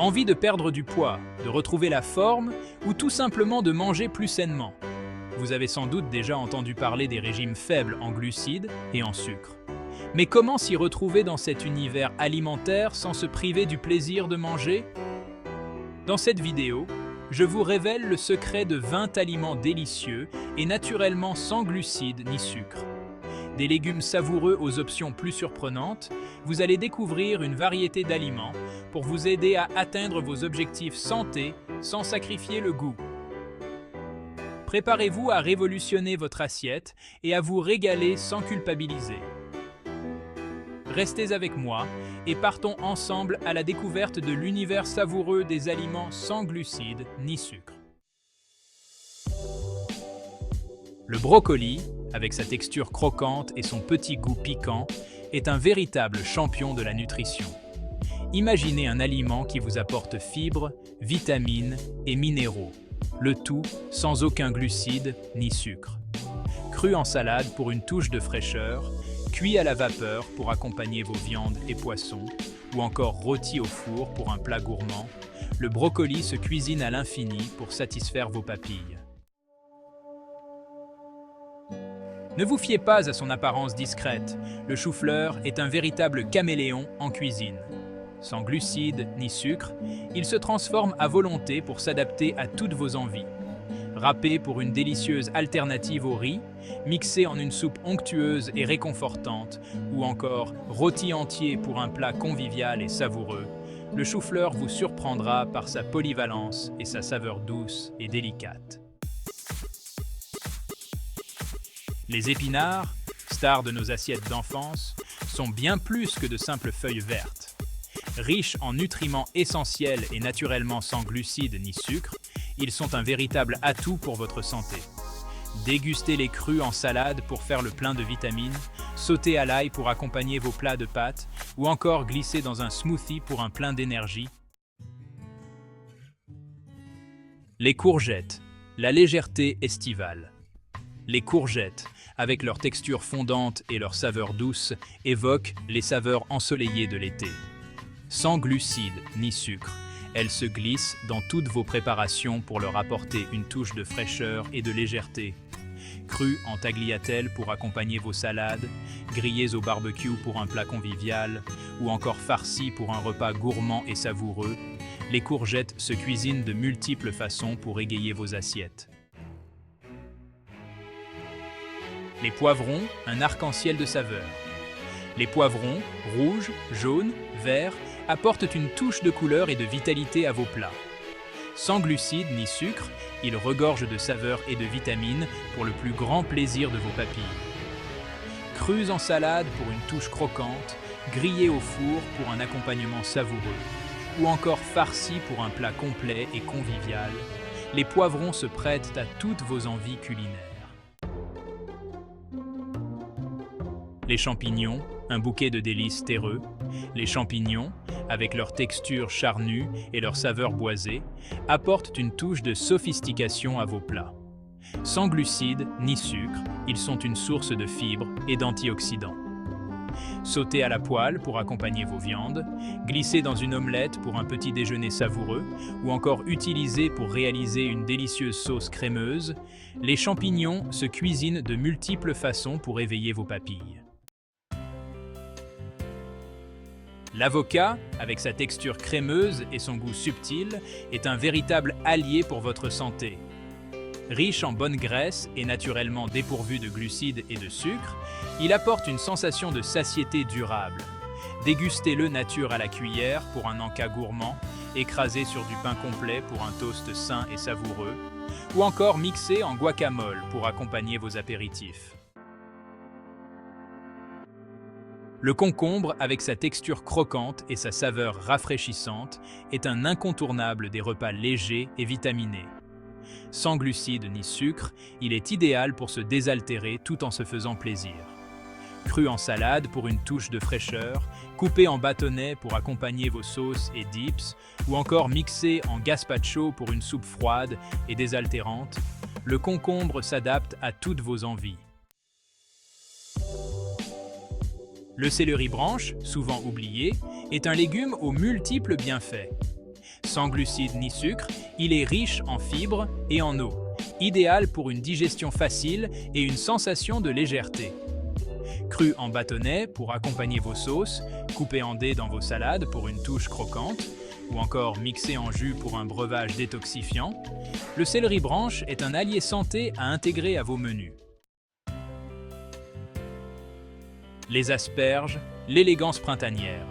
Envie de perdre du poids, de retrouver la forme ou tout simplement de manger plus sainement? Vous avez sans doute déjà entendu parler des régimes faibles en glucides et en sucre. Mais comment s'y retrouver dans cet univers alimentaire sans se priver du plaisir de manger? Dans cette vidéo, je vous révèle le secret de 20 aliments délicieux et naturellement sans glucides ni sucre. Des légumes savoureux aux options plus surprenantes, vous allez découvrir une variété d'aliments pour vous aider à atteindre vos objectifs santé sans sacrifier le goût. Préparez-vous à révolutionner votre assiette et à vous régaler sans culpabiliser. Restez avec moi et partons ensemble à la découverte de l'univers savoureux des aliments sans glucides ni sucre. Le brocoli, avec sa texture croquante et son petit goût piquant, est un véritable champion de la nutrition. Imaginez un aliment qui vous apporte fibres, vitamines et minéraux, le tout sans aucun glucide ni sucre. Cru en salade pour une touche de fraîcheur, cuit à la vapeur pour accompagner vos viandes et poissons, ou encore rôti au four pour un plat gourmand, le brocoli se cuisine à l'infini pour satisfaire vos papilles. Ne vous fiez pas à son apparence discrète, le chou-fleur est un véritable caméléon en cuisine. Sans glucides ni sucre, il se transforme à volonté pour s'adapter à toutes vos envies. Râpé pour une délicieuse alternative au riz, mixé en une soupe onctueuse et réconfortante, ou encore rôti entier pour un plat convivial et savoureux, le chou-fleur vous surprendra par sa polyvalence et sa saveur douce et délicate. Les épinards, stars de nos assiettes d'enfance, sont bien plus que de simples feuilles vertes. Riches en nutriments essentiels et naturellement sans glucides ni sucre, ils sont un véritable atout pour votre santé. Dégustez-les crus en salade pour faire le plein de vitamines, sautez à l'ail pour accompagner vos plats de pâtes, ou encore glissez dans un smoothie pour un plein d'énergie. Les courgettes, la légèreté estivale. Les courgettes, avec leur texture fondante et leur saveur douce, évoquent les saveurs ensoleillées de l'été. Sans glucides ni sucre, elles se glissent dans toutes vos préparations pour leur apporter une touche de fraîcheur et de légèreté. Crues en tagliatelle pour accompagner vos salades, grillées au barbecue pour un plat convivial, ou encore farcies pour un repas gourmand et savoureux, les courgettes se cuisinent de multiples façons pour égayer vos assiettes. Les poivrons, un arc-en-ciel de saveurs. Les poivrons, rouges, jaunes, verts, apportent une touche de couleur et de vitalité à vos plats. Sans glucides ni sucre, ils regorgent de saveurs et de vitamines pour le plus grand plaisir de vos papilles. Crus en salade pour une touche croquante, grillés au four pour un accompagnement savoureux, ou encore farcis pour un plat complet et convivial, les poivrons se prêtent à toutes vos envies culinaires. Les champignons, un bouquet de délices terreux. Les champignons, avec leur texture charnue et leur saveur boisée, apportent une touche de sophistication à vos plats. Sans glucides ni sucre, ils sont une source de fibres et d'antioxydants. Sautés à la poêle pour accompagner vos viandes, glissés dans une omelette pour un petit déjeuner savoureux, ou encore utilisés pour réaliser une délicieuse sauce crémeuse, les champignons se cuisinent de multiples façons pour éveiller vos papilles. L'avocat, avec sa texture crémeuse et son goût subtil, est un véritable allié pour votre santé. Riche en bonne graisse et naturellement dépourvu de glucides et de sucre, il apporte une sensation de satiété durable. Dégustez-le nature à la cuillère pour un encas gourmand, écrasé sur du pain complet pour un toast sain et savoureux, ou encore mixé en guacamole pour accompagner vos apéritifs. Le concombre, avec sa texture croquante et sa saveur rafraîchissante, est un incontournable des repas légers et vitaminés. Sans glucides ni sucre, il est idéal pour se désaltérer tout en se faisant plaisir. Cru en salade pour une touche de fraîcheur, coupé en bâtonnets pour accompagner vos sauces et dips, ou encore mixé en gazpacho pour une soupe froide et désaltérante, le concombre s'adapte à toutes vos envies. Le céleri branche, souvent oublié, est un légume aux multiples bienfaits. Sans glucides ni sucre, il est riche en fibres et en eau, idéal pour une digestion facile et une sensation de légèreté. Cru en bâtonnet pour accompagner vos sauces, coupé en dés dans vos salades pour une touche croquante, ou encore mixé en jus pour un breuvage détoxifiant, le céleri branche est un allié santé à intégrer à vos menus. Les asperges, l'élégance printanière.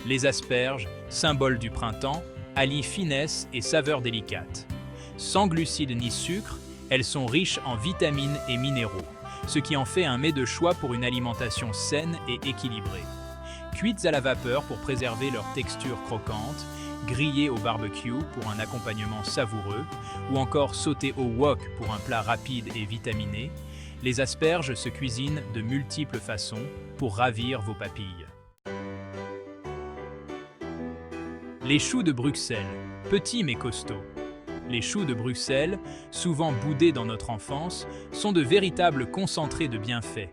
Les asperges, symbole du printemps, allient finesse et saveur délicate. Sans glucides ni sucre, elles sont riches en vitamines et minéraux, ce qui en fait un mets de choix pour une alimentation saine et équilibrée. Cuites à la vapeur pour préserver leur texture croquante, grillées au barbecue pour un accompagnement savoureux, ou encore sautées au wok pour un plat rapide et vitaminé, les asperges se cuisinent de multiples façons pour ravir vos papilles. Les choux de Bruxelles, petits mais costauds. Les choux de Bruxelles, souvent boudés dans notre enfance, sont de véritables concentrés de bienfaits.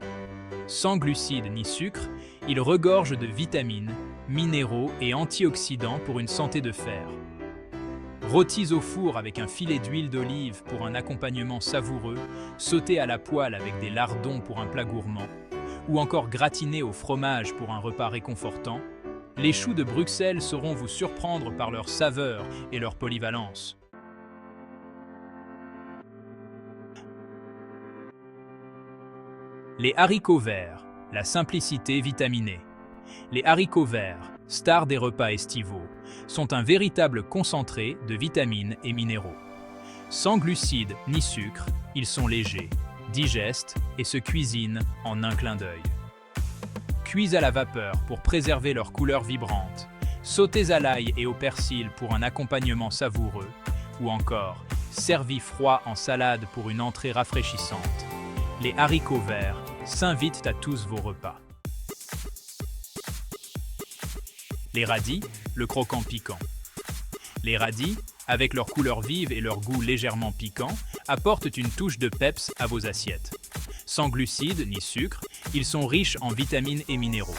Sans glucides ni sucre, ils regorgent de vitamines, minéraux et antioxydants pour une santé de fer. Rôtis au four avec un filet d'huile d'olive pour un accompagnement savoureux, sautés à la poêle avec des lardons pour un plat gourmand, ou encore gratinés au fromage pour un repas réconfortant, les choux de Bruxelles sauront vous surprendre par leur saveur et leur polyvalence. Les haricots verts, la simplicité vitaminée. Les haricots verts, stars des repas estivaux, sont un véritable concentré de vitamines et minéraux. Sans glucides ni sucre, ils sont légers, digestes et se cuisinent en un clin d'œil. Cuits à la vapeur pour préserver leur couleur vibrante, sautés à l'ail et au persil pour un accompagnement savoureux, ou encore servis froids en salade pour une entrée rafraîchissante. Les haricots verts s'invitent à tous vos repas. Les radis, le croquant piquant. Les radis, avec leur couleur vive et leur goût légèrement piquant, apportent une touche de peps à vos assiettes. Sans glucides ni sucre, ils sont riches en vitamines et minéraux,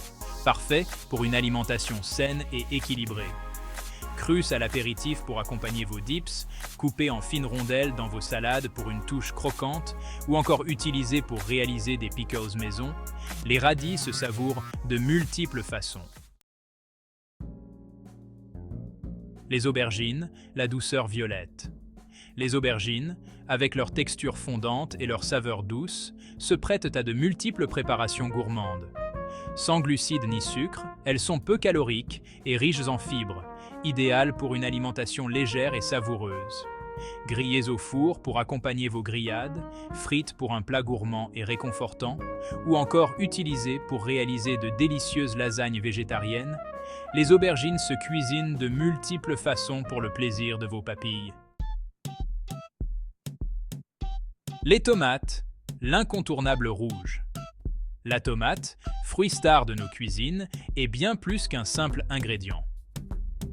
parfaits pour une alimentation saine et équilibrée. Crus à l'apéritif pour accompagner vos dips, coupés en fines rondelles dans vos salades pour une touche croquante, ou encore utilisés pour réaliser des pickles maison, les radis se savourent de multiples façons. Les aubergines, la douceur violette. Les aubergines, avec leur texture fondante et leur saveur douce, se prêtent à de multiples préparations gourmandes. Sans glucides ni sucre, elles sont peu caloriques et riches en fibres, idéales pour une alimentation légère et savoureuse. Grillées au four pour accompagner vos grillades, frites pour un plat gourmand et réconfortant, ou encore utilisées pour réaliser de délicieuses lasagnes végétariennes, les aubergines se cuisinent de multiples façons pour le plaisir de vos papilles. Les tomates, l'incontournable rouge. La tomate, fruit star de nos cuisines, est bien plus qu'un simple ingrédient.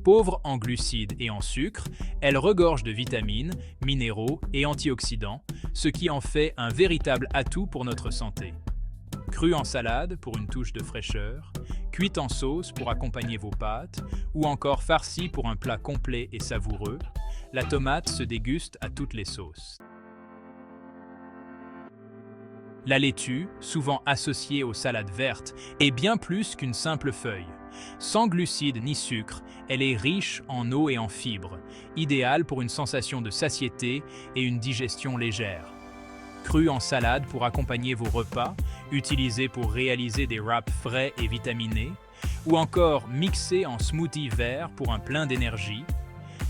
Pauvre en glucides et en sucre, elle regorge de vitamines, minéraux et antioxydants, ce qui en fait un véritable atout pour notre santé. Crue en salade pour une touche de fraîcheur, cuite en sauce pour accompagner vos pâtes, ou encore farcie pour un plat complet et savoureux, la tomate se déguste à toutes les sauces. La laitue, souvent associée aux salades vertes, est bien plus qu'une simple feuille. Sans glucides ni sucre, elle est riche en eau et en fibres, idéale pour une sensation de satiété et une digestion légère. Crue en salade pour accompagner vos repas, utilisée pour réaliser des wraps frais et vitaminés, ou encore mixée en smoothie vert pour un plein d'énergie,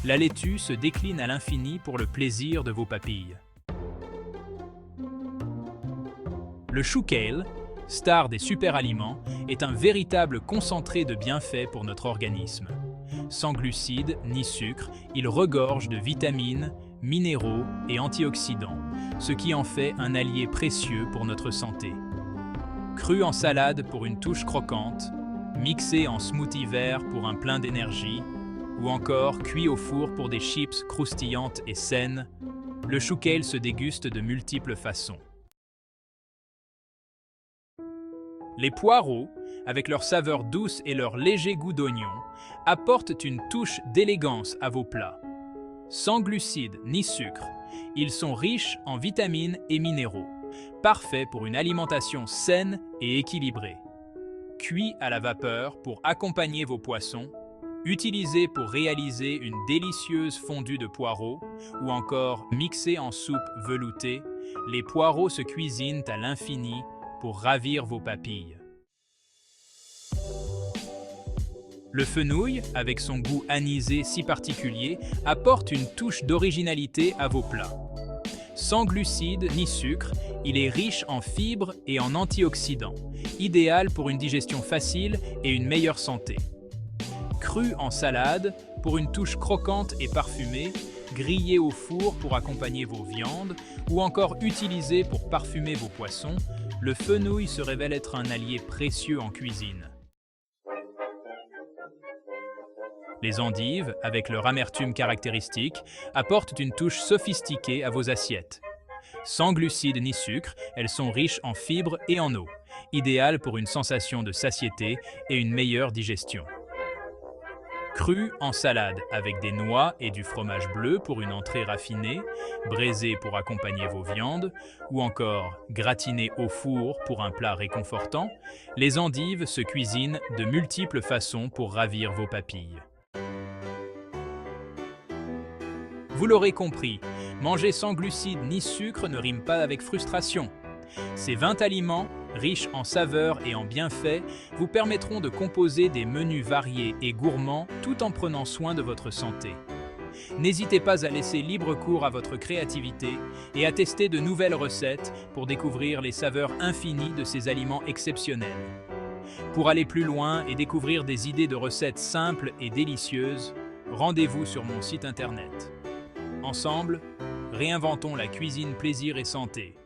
la laitue se décline à l'infini pour le plaisir de vos papilles. Le chou kale, star des super-aliments, est un véritable concentré de bienfaits pour notre organisme. Sans glucides ni sucre, il regorge de vitamines, minéraux et antioxydants, ce qui en fait un allié précieux pour notre santé. Cru en salade pour une touche croquante, mixé en smoothie vert pour un plein d'énergie, ou encore cuit au four pour des chips croustillantes et saines, le chou kale se déguste de multiples façons. Les poireaux, avec leur saveur douce et leur léger goût d'oignon, apportent une touche d'élégance à vos plats. Sans glucides ni sucre, ils sont riches en vitamines et minéraux, parfaits pour une alimentation saine et équilibrée. Cuits à la vapeur pour accompagner vos poissons, utilisés pour réaliser une délicieuse fondue de poireaux ou encore mixés en soupe veloutée, les poireaux se cuisinent à l'infini pour ravir vos papilles. Le fenouil, avec son goût anisé si particulier, apporte une touche d'originalité à vos plats. Sans glucides ni sucre, il est riche en fibres et en antioxydants, idéal pour une digestion facile et une meilleure santé. Cru en salade, pour une touche croquante et parfumée, grillé au four pour accompagner vos viandes, ou encore utilisé pour parfumer vos poissons, le fenouil se révèle être un allié précieux en cuisine. Les endives, avec leur amertume caractéristique, apportent une touche sophistiquée à vos assiettes. Sans glucides ni sucre, elles sont riches en fibres et en eau, idéales pour une sensation de satiété et une meilleure digestion. Cru en salade avec des noix et du fromage bleu pour une entrée raffinée, braisé pour accompagner vos viandes, ou encore gratiné au four pour un plat réconfortant, les endives se cuisinent de multiples façons pour ravir vos papilles. Vous l'aurez compris, manger sans glucides ni sucre ne rime pas avec frustration. Ces 20 aliments, riches en saveurs et en bienfaits, vous permettront de composer des menus variés et gourmands tout en prenant soin de votre santé. N'hésitez pas à laisser libre cours à votre créativité et à tester de nouvelles recettes pour découvrir les saveurs infinies de ces aliments exceptionnels. Pour aller plus loin et découvrir des idées de recettes simples et délicieuses, rendez-vous sur mon site internet. Ensemble, réinventons la cuisine plaisir et santé.